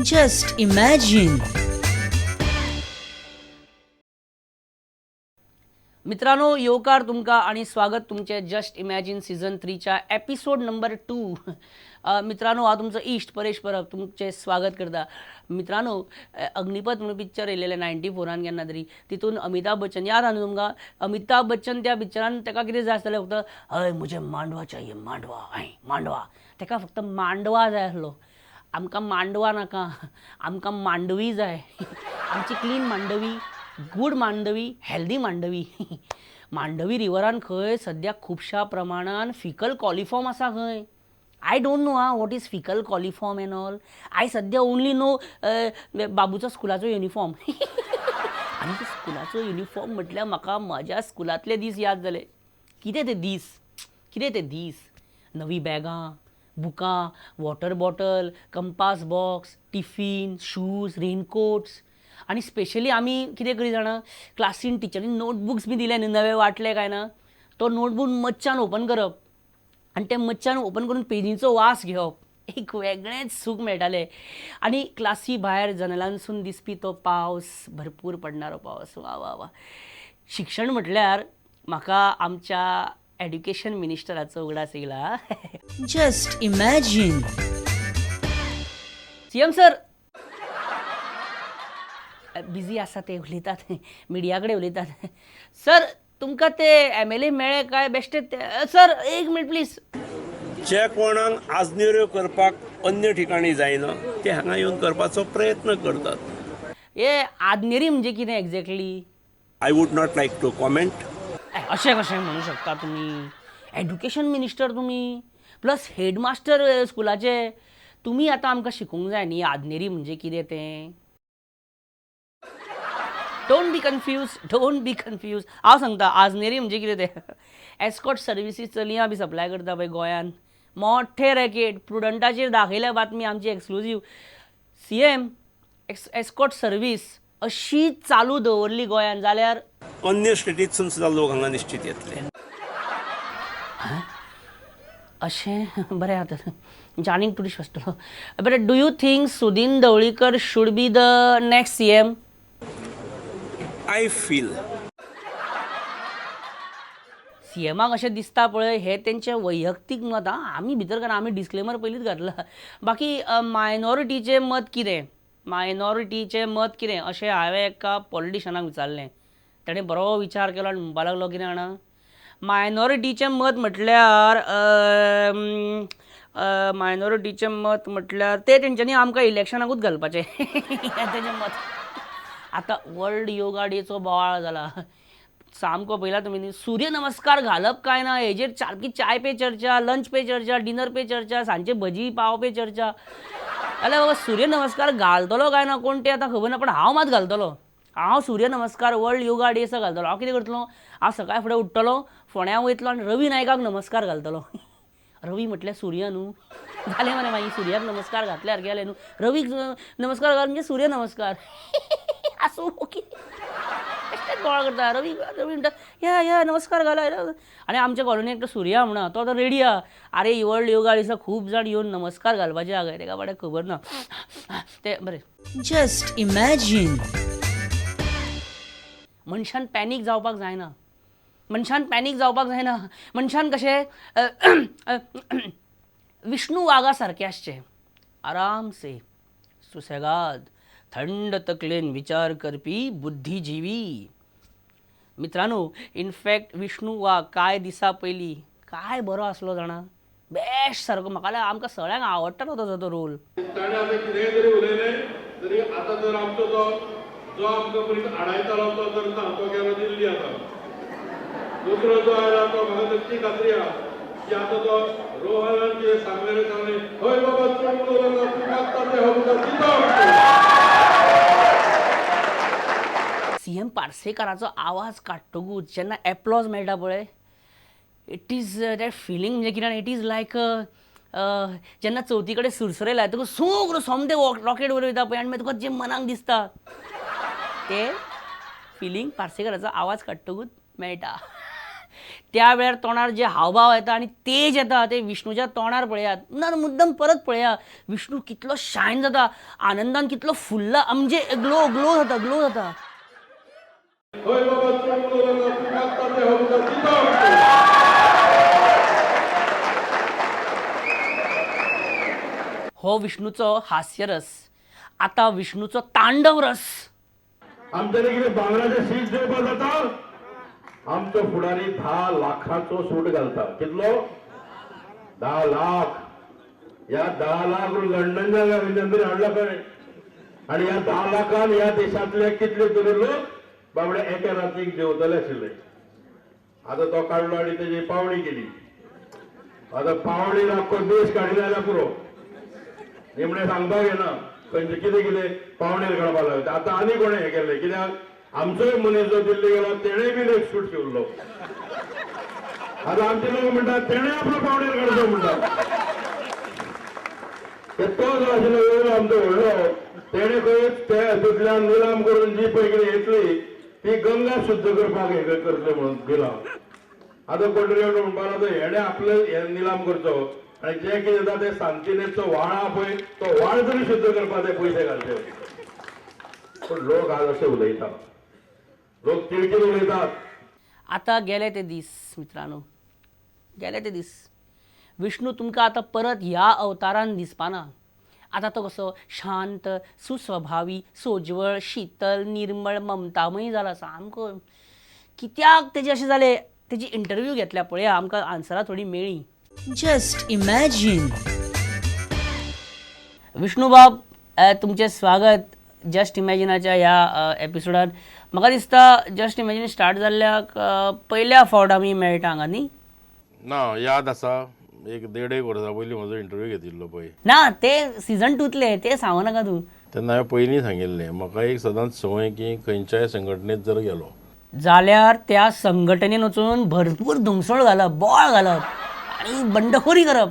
Just imagine. मित्रांनो, योकार तुमका आणि स्वागत तुमचे जस्ट इमॅजिन सीझन 3च्या एपिसोड नंबर 2. मित्रांनो, हा तुमचं इष्ट परेश परब तुमचे स्वागत करता. मित्रांनो, अग्निपथ म्हणून पिक्चर येयलेले 94 केन्ना तरी, तितून अमिताभ बच्चन याद आहा तुमकां? अमिताभ बच्चन त्या पिक्चरान ताका कितें जाय आसलें, फक्त हय मुझे मांडवा चाहिए, मांडवा, हय मांडवा. ताका फक्त मांडवा जाय आसलो. आमकां मांडवा नाका, आमकां मांडवी जाय. आमची clean Mandovi, good Mandovi, healthy Mandovi. Mandovi रिवरान खंय सद्या खुबशा प्रमाणान फिकल कॉलिफॉर्म आसा खंय. I don't know what is faecal coliform and all. I सद्या ओनली नो बाबूचो स्कुलाचो युनिफॉर्म. आनी तो स्कुलाचो युनिफॉर्म म्हटल्यार म्हाका म्हाज्या स्कुलांतले दीस याद जाले. कितें ते दीस. नवी बॅगां, बुकां, water bottle, compass box, tiffin, shoes, raincoats. आणि स्पेशली आमी कितें करी जाणा, क्लासीन टिचरीन नोटबुक्स बी दिले न्ही नवे वाटले काय ना, तो नोटबूक मच्छान ओपन करप आनी ते मच्छान ओपन करून पेजीचो वास घेवप. एक वेगळेंच सूख मेळटालें. आनी क्लासी भायर जनेलांसून दिसपी तो पावस, भरपूर पडणारो पावस. वा वा वा. शिक्षण म्हटल्यार म्हाका आमच्या एड्युकेशन मिनिस्टराचो उगडास येयला. Just imagine. CM sir busy आसा ते उलयतात, मिडिया कडेन उलयतात. सर तुमकां ते MLA मेळ्ळे काय बेश्टे सर एक मिनट प्लीज. जे कोणाक आजनेऱ्यो करपाक अन्य ठिकाणी जायना ते हांगा येवन करपाचो प्रयत्न करतात. हे आदनेरी म्हणजे कितें exactly? I would not like to comment. अशें कशें म्हणू शकता तुमी? एड्युकेशन मिनिस्टर तुमी, प्लस हेडमास्टर स्कुलाचे. तुमी आतां आमकां शिकूंक जाय न्ही आदनेरी म्हणजे कितें तें. Don't be confuse. हांव सांगता आजनेरी म्हणजे कितें तें. एस्कॉट सर्विसीस चलयां बी सप्लाय करता पळय गोंयान. मोठे रॅकेट. प्रुडंटाचेर दाखयल्या बातमी आमची एक्सक्लुजीव. सीएम एस्कॉट सर्वीस अशी चालू दवरली गोंयान जाल्यार अन्य स्टेटींतसून सुद्दां लोक हांगा निश्चित येतले. अशें बरें आतां जाणीक टुरिस्ट आसतलो. But do you think Sudin Dhavalikar should be the next CM? I feel सीएमाक अशें दिसता पळय हें तेंचें वैयक्तीक मत. आमी भितर कांय आमी डिस्क्लेमर पयलींच घातला. बाकी मायनॉरिटीचें मत कितें अशें हांवें एका पॉलिटिशनाक विचारलें. ताणें बरो विचार केलो आनी म्हणपा लागलो कितें जाणा, मायनॉरिटीचें मत म्हटल्यार ते तेंच्यांनी आमकां इलेक्शनाकूच घालपाचें. तेजें मत. आतां वर्ल्ड योगा डेचो बोवाळ जाला. सामको पयला तुमी सूर्य नमस्कार घालप काय ना हेजेर सारकी चाय पे चर्चा, लंच पे चर्चा, डिनर पे चर्चा, सांजचे भजी पाव पे चर्चा. जाल्यार बाबा सूर्य नमस्कार घालतलो काय ना कोण ते आतां खबर ना, पण हांव मात घालतलो. हांव सूर्य नमस्कार वर्ल्ड योगा डे असो घालतलो. हांव कितें करतलो, हांव सकाळी फुडें उठतलो, फोंड्या वयतलो आनी रवी नायकाक नमस्कार घालतलो. रवी म्हटल्यार सूर्य न्हू. जालें मरे मागीर सूर्याक नमस्कार घातल्यार गेलें न्हू. रवीक नमस्कार घाल म्हणजे सूर्य नमस्कार. आसूं बेश्टेच गोळा करता. रवी म्हणटा या नमस्कार घाला. आनी आमच्या कॉलनीक एकटो सूर्या म्हणा तो आतां रेडी आहा. आरे वर्ल्ड योगा दिसा खूब जाण येवन नमस्कार घालपाचे आहा काय तेका बाबड्याक खबर ना. ते बरें. Just imagine. मनशान पॅनीक जावपाक जायना. मनशान कशें विष्णू वाघा सारकें आसचें. आराम से सुसेगाद थंड तकलेन विचार करपी बुद्धिजीवी. मित्रांनो, इनफॅक्ट विष्णू वाघ कांय दिसा पयलीं काय बरो आसलो जाणा. बेस्ट सारको. म्हाका आमकां सगळ्यांक आवडटालो ताजो तो रोल. ताणें आतां कितेंय जरी उलयलें तरी आतां जर आमचो जो आमकां पयलीं आडायतालो तो जर ना, तो गेलो दिल्ली आतां. दुसरो जो आयला तो म्हाका त्याची खात्री आहा की आतां तो रोहनान कितें सांगलें हय बाबा चड उलोवं नाका, तूं मागता तें हांव तुका दिता. सीएम पार्सेकाराचो आवाज काडटकूच जेन्ना एप्लॉज मेळटा पळय, इट इज दॅट फिलींग म्हणजे कितें, इट इज लायक जेन्ना चवथी कडेन सुरसुरे लायतकूच सगळो सोमते रॉकेट वयता पळय आनी मागीर तुका जें मनाक दिसता ते फिलींग पार्सेकाराचो आवाज काडटकूच मेळटा. त्यावेळार तोंडार जे हावभाव येता आनी तेज येता ते विष्णूच्या तोंडार पळयात. ना मुद्दम परत पळया विष्णू कितलो शायन जाता, आनंदान कितलो फुल्ला, म्हणजे ग्लो ग्लो जाता. होय बाबा चोंगलो नका तू मागता ते हमका तिथं हो विष्णूचो हास्यरस. आता विष्णूचो तांडव रस. आमच्याकडे कितें बांगलाचे शीट जेवपा जाता आमचो फुडारी 10 लाखाचो सूट घालता. कितलो? 10 लाख. या 10 लाख लंडनच्या तरी हाडला खंय. आणि या 10 लाखान या देशातले कितले तरी लोक बाबडे एका रात्रीक जेवतले आशिल्ले. आता तो काडलो आनी तेजी पावणी केली. आता पावणी राखो देश काडिना जाल्यार पुरो. निमणे सांगपाक येना खंयचे कितें कितें पावणेर काडपाक लागले. आता आनी कोणें हें केलें कित्याक आमचोय मनीस जो दिल्ली गेलो तेणेय बीन एक सूट शिवल्लो. आता आमचे लोक म्हणटात तेणें आपलो पावणेर काडचो म्हणटात. तो जो आशिल्लो वेगळो आमचो व्हडलो तेणें खंय त्या हातूंतल्यान निलाम करून जी पळय कितें येतली ती गंगा शुद्ध करपाक हें करतले म्हणून गेला. आता कोण म्हणपाक लागलो हेणे आपले हें निलाम करचो आनी जे कितें जाता ते शांतीनेचो व्हाळ आहा पळय तो व्हाळ तरी शुद्ध करपाक ते पयशे घालचे. पण लोक आज अशे उलयतात, लोक तिडकीन उलयतात. आता गेले ते दीस मित्रांनो, गेले ते दीस. विष्णू तुमकां आतां परत ह्या अवतारान दिसपाना. आता तो कसो शांत, सुस्वभावी, सोज्वळ, शीतल, निर्मळ, ममतामयी जाला सामको. कित्याक तेजे अशें जालें, तेजी इंटरव्यू घेतल्या पळया आमकां आन्सरां थोडी मेळ्ळी. Just imagine. विष्णू बाब, तुमचें स्वागत जस्ट इमॅजिनाच्या ह्या एपिसोडान. म्हाका दिसता जस्ट इमॅजिन स्टार्ट जाल्ल्याक पयल्या फावट आमी मेळटा हांगा न्ही? ना याद आसा एक 1.5 वर्सां पयलीं म्हजो इंटरव्यू घेतिल्लो पळय ना ते सीझन 2तले ते सांगू नाका तूं. तेन्ना हांवें पयलीं सांगिल्लें म्हाका एक सदांच संवय की खंयच्याय संघटनेंत जर गेलो जाल्यार त्या संघटनेन वचून भरपूर धुमसळ घालप, बोळ घालप आनी बंडखोरी करप.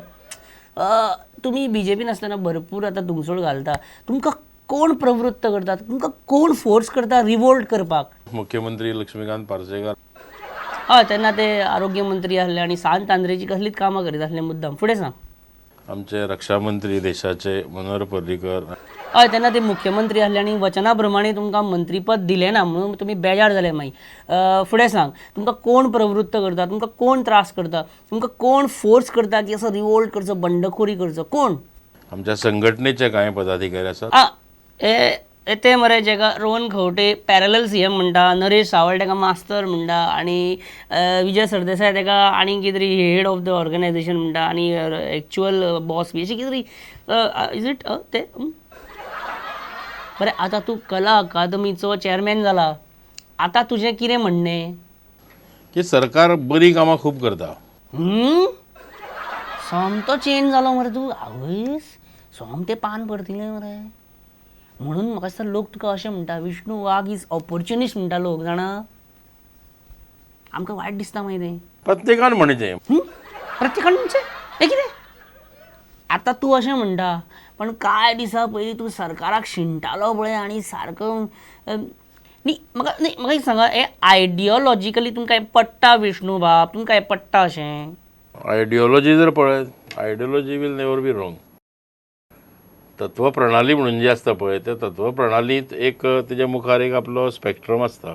तुमी BJPन आसतना भरपूर आतां धुमसळ घालता. तुमकां कोण प्रवृत्त करता, तुमकां कोण फोर्स करता रिवोल्ट करपाक? मुख्यमंत्री लक्ष्मीकांत पार्सेकर. हय, तेन्ना ते आरोग्य मंत्री आसले आनी सांत आंद्रेची कसलीच कामां करीत आसले मुद्दाम. फुडें सांग. आमचे रक्षा मंत्री देशाचे मनोहर पर्रीकर. हय, तेन्ना ते मुख्यमंत्री आसले आनी वचना प्रमाणे तुमकां मंत्रीपद दिलें ना म्हणून तुमी बेजार जाले मागीर. फुडें सांग. तुमकां कोण प्रवृत्त करता, तुमकां कोण त्रास करता, तुमकां कोण फोर्स करता की असो रिवोल्ट करचो, बंडखोरी करचो, कोण? आमच्या संघटनेचे कांय पदाधिकारी आसात. ते मरे जेका रोहन खंवटे पॅरलल CM म्हणटा, नरेश सावळ तेका मास्तर म्हणटा आनी विजय सरदेसाय तेका आनी कितें तरी हेड ऑफ द ऑर्गनायझेशन म्हणटा आनी एक्चुअल बॉस बी अशी कितें तरी इज इट ते. बरें, आतां तूं कला अकादमीचो चॅरमॅन जाला. आतां तुजें कितें म्हणणें? की सरकार बरी कामां खूब करता. सोमतो चेंज जालो मरे तूं. आवयस सोमतें पान परतिलें मरे. म्हणून म्हाका दिसता लोक तुका अशें म्हणटा विष्णू वाघ इज ऑपॉर्च्युनिस्ट म्हणटा लोक, जाणा. आमकां वायट दिसता मागीर तें. प्रत्येकान म्हणचें. प्रत्येकान म्हणचें हें कितें? आतां तूं अशें म्हणटा पण कांय दिसा पयलीं तूं सरकाराक शिंटालो पळय आनी सारको न्ही. म्हाका एक सांगा, हें आयडियोलॉजिकली तुमकां हें पडटा विष्णू बाब? तुमकां हें पडटा अशें? आयडियोलॉजी जर पळयत ideology will never be wrong. तत्व प्रणाली म्हणून जी आसता पळय त्या तत्व प्रणालींत एक तेज्या मुखार एक आपलो स्पेक्ट्रम आसता.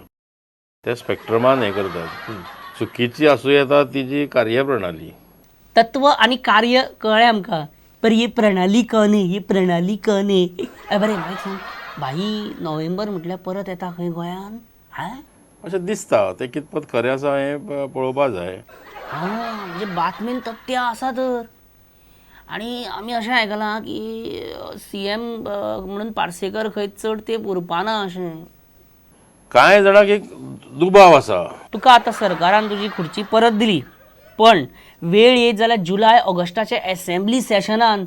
त्या स्पेक्ट्रमान हें करतात. चुकीची आसूं येता तिजी कार्यप्रणाली. तत्व आनी कार्य कळ्ळें आमकां, पर ही प्रणाली कळ्ळी न्ही, ही प्रणाली कळ्ळी. बरें, म्हाका सांग, भाई नोव्हेंबर म्हटल्यार परत येता खंय गोंयान? अशें दिसता. तें कितपत खरें आसा हें पळोवपा जाय. म्हणजे बातमेन तथ्य आसा तर. आनी आमी अशें आयकलां की CM म्हणून पार्सेकर खंय चड तेंप उरपाना अशें. कांय जाणांक एक दुबाव आसा. तुका आतां सरकारान तुजी खुर्ची परत दिली, पण वेळ येत जाल्यार जुलय ऑगस्टाच्या असेंब्ली सेशनान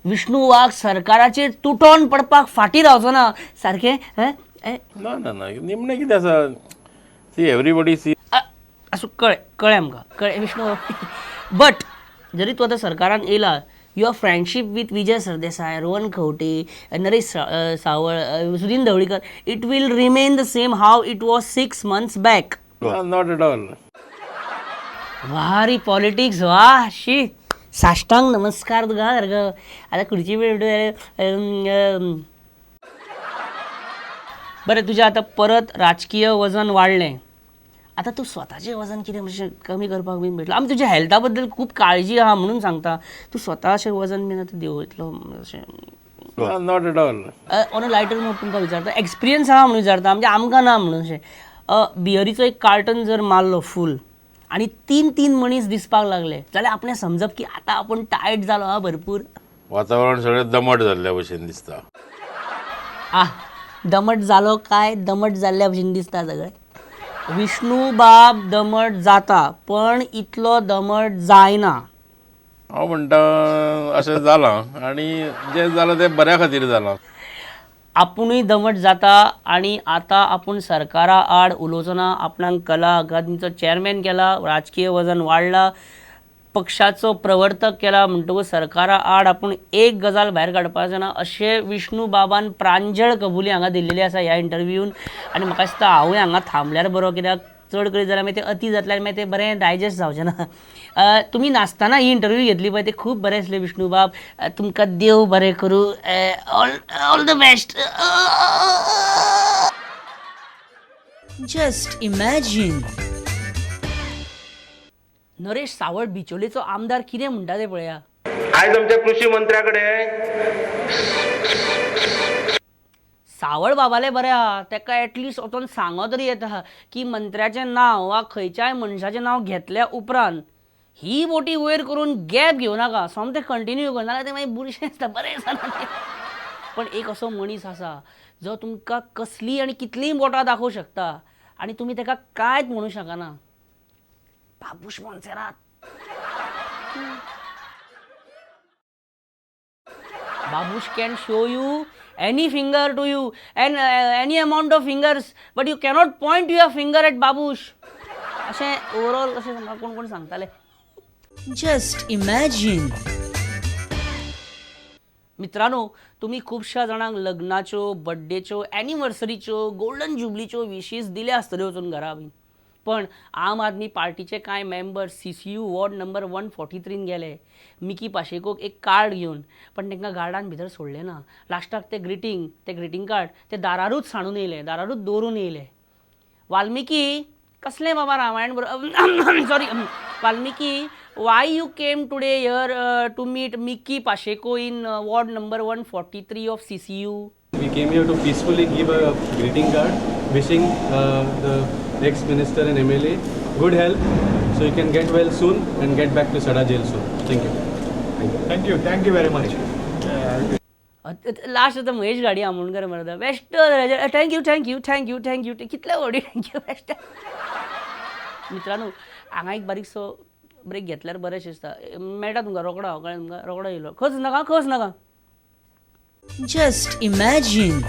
विष्णू वाघ सरकाराचेर तुटोन पडपाक फाटीं रावचो ना. सारकें? ना ना ना निमणें कितें आसा. See everybody see. असो कळ्ळें आमकां, कळ्ळें विष्णू. बट जरी तूं आतां सरकारान येयला, your friendship with Vijay Sardesai, Rohan Khaunte, Naresh Sawal, Sudin Dhavalikar, it will remain the same how it was 6 months back. Not at all. भारी पॉलिटिक्स वा शी साष्टांग नमस्कार तुका सारखं आता खुर्ची वेळ बरं तुझ्या आता परत राजकीय वजन वाढलें आता तू स्वताचें वजन कितें मातशें कमी करपाक बीन भेटलो आमी तुज्या हेल्था बद्दल खूब काळजी आहा म्हणून सांगता तू स्वताचें वजन बीन आतां देंवयतलो अशें not at all. On a lighter note तुमकां विचारता एक्सपिरियन्स आहा म्हणून विचारता म्हणजे आमकां ना म्हणून अशें बियरीचो एक कार्टन जर मारलो फूल आनी 3 मनीस दिसपाक लागले जाल्यार आपणें समजप की आतां आपूण टायट जालो हा भरपूर वातावरण सगळें दमट जाल्ल्या भशेन दिसता. दमट जालो काय दमट जाल्ल्या भशेन दिसता सगळें विष्णू बाब दमट जाता पण इतलो दमट जायना. हांव म्हणटा अशें जालां आनी जें जालां तें बऱ्या खातीर जालां. आपुणूय दमट जाता आणि आता आपण सरकारा आड उलोवचना आपणाक कला अकादमीचो चेअरमॅन केला राजकीय वजन वाडला पक्षाचो प्रवर्तक केला म्हणटकूच सरकारा आड आपूण एक गजाल भायर काडपाचें ना अशें विष्णू बाबान प्रांजळ कबुली हांगा दिल्लेली आसा ह्या इंटरव्यून आनी म्हाका दिसता हांवूय हांगा थांबल्यार बरो कित्याक चड करीत जाल्यार मागीर तें अती जातल्यार मागीर तें बरें डायजेस्ट जावचें ना. तुमी नासतना ही इंटरव्यू घेतली पळय ते खूब बरें आसलें विष्णू बाब तुमकां देव बरें करूं all the best. Just imagine Naresh Sawal बिचोलेचो आमदार कितें म्हणटा तें पळया. आयज आमच्या कृषी मंत्र्याकडे सावळ बाबाले बरें आहा तेका एटलिस्ट वचोन सांगो तरी येता की मंत्र्याचें नांव वा खंयच्याय मनशाचें नांव घेतल्या उपरांत ही बोटी वयर करून गॅप घेवं नाका सोमतें कंटिन्यू कर नाल्यार तें मागीर बुरशें आसता बरें जाना तें. पण एक असो मनीस आसा जो तुमकां कसली आनी कितलींय बोटां दाखोवं शकता आनी तुमी तेका कांयच म्हणूं शकना. Babush Monserrate. Babush can show you any finger to you and any amount of fingers but you cannot point your finger at Babush. अशें ओवरऑल अशें कोण कोण सांगताले. Just imagine. मित्रांनो तुम्ही खूपशा जाणांक लग्नाच्यो बर्थडेच्यो एनिवर्सरीच्यो गोल्डन जुबलीच्यो विशीस दिल्या आसतल्यो वचून घरा बीन पण आम आदमी पार्टीचे कांय मेंबर्स CCU वॉर्ड नंबर 143 गेले मिकी पाशेकोक एक कार्ड घेवन पण तांकां गार्डान भितर सोडलें ना. लास्टाक ते ग्रिटींग कार्ड ते दारारूच सांडून येयले दारारूच दवरून येयले. वाल्मिकी कसलें बाबा Ramayana sorry Valmiki why you came today here to meet Mickey Pacheco in ward number 143 of CCU. We came here to peacefully give a greeting card wishing the ex-minister and MLA good health so you can get well soon and get back to Sada jail soon. Thank you. Thank you very much. Last आता महेश गाडी आमोणकर म्हणटा best thank you कितल्या व्हडी thank you best. मित्रांनो हांगा एक बारीकसो break घेतल्यार बरें दिसता मेळटा तुमकां रोकडो कळ्ळें तुमकां रोकडो येयलो खच नाका. Just imagine.